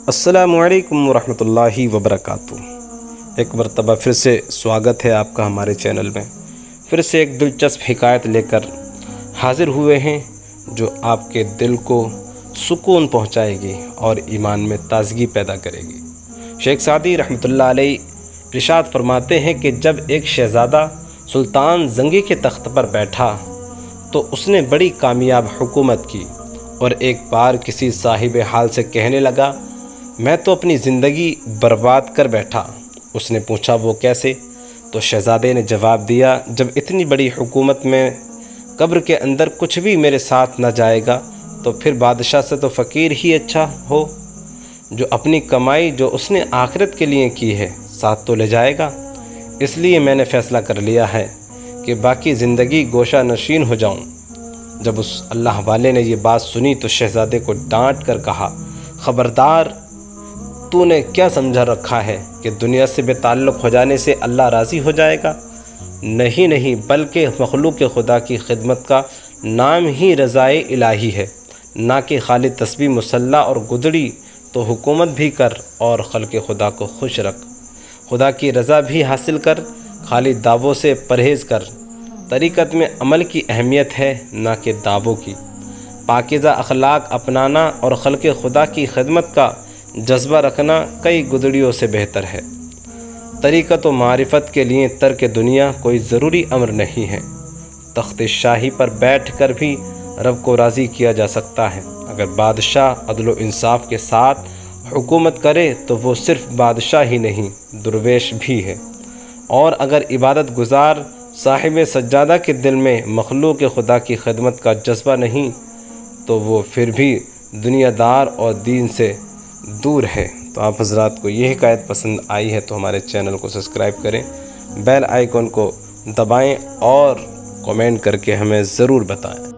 السلام علیکم ورحمۃ اللہ وبرکاتہ۔ ایک مرتبہ پھر سے سواگت ہے آپ کا ہمارے چینل میں۔ پھر سے ایک دلچسپ حکایت لے کر حاضر ہوئے ہیں جو آپ کے دل کو سکون پہنچائے گی اور ایمان میں تازگی پیدا کرے گی۔ شیخ سعدی رحمۃ اللہ علیہ ارشاد فرماتے ہیں کہ جب ایک شہزادہ سلطان زنگی کے تخت پر بیٹھا تو اس نے بڑی کامیاب حکومت کی اور ایک بار کسی صاحب حال سے کہنے لگا، میں تو اپنی زندگی برباد کر بیٹھا۔ اس نے پوچھا وہ کیسے؟ تو شہزادے نے جواب دیا، جب اتنی بڑی حکومت میں قبر کے اندر کچھ بھی میرے ساتھ نہ جائے گا تو پھر بادشاہ سے تو فقیر ہی اچھا ہو، جو اپنی کمائی جو اس نے آخرت کے لیے کی ہے ساتھ تو لے جائے گا۔ اس لیے میں نے فیصلہ کر لیا ہے کہ باقی زندگی گوشہ نشین ہو جاؤں۔ جب اس اللہ والے نے یہ بات سنی تو شہزادے کو ڈانٹ کر کہا، خبردار، تو نے کیا سمجھا رکھا ہے کہ دنیا سے بے تعلق ہو جانے سے اللہ راضی ہو جائے گا؟ نہیں، بلکہ مخلوق خدا کی خدمت کا نام ہی رضائے الہی ہے، نہ کہ خالی تسبیح مصلی اور گدڑی۔ تو حکومت بھی کر اور خلق خدا کو خوش رکھ، خدا کی رضا بھی حاصل کر، خالی دعووں سے پرہیز کر۔ طریقت میں عمل کی اہمیت ہے نہ کہ دعووں کی۔ پاکیزہ اخلاق اپنانا اور خلق خدا کی خدمت کا جذبہ رکھنا کئی گدڑیوں سے بہتر ہے۔ طریقت و معرفت کے لیے ترک دنیا کوئی ضروری امر نہیں ہے۔ تخت شاہی پر بیٹھ کر بھی رب کو راضی کیا جا سکتا ہے۔ اگر بادشاہ عدل و انصاف کے ساتھ حکومت کرے تو وہ صرف بادشاہ ہی نہیں، درویش بھی ہے۔ اور اگر عبادت گزار صاحب سجادہ کے دل میں مخلوق خدا کی خدمت کا جذبہ نہیں تو وہ پھر بھی دنیا دار اور دین سے دور ہے۔ تو آپ حضرات کو یہ حکایت پسند آئی ہے تو ہمارے چینل کو سبسکرائب کریں، بیل آئیکن کو دبائیں اور کمنٹ کر کے ہمیں ضرور بتائیں۔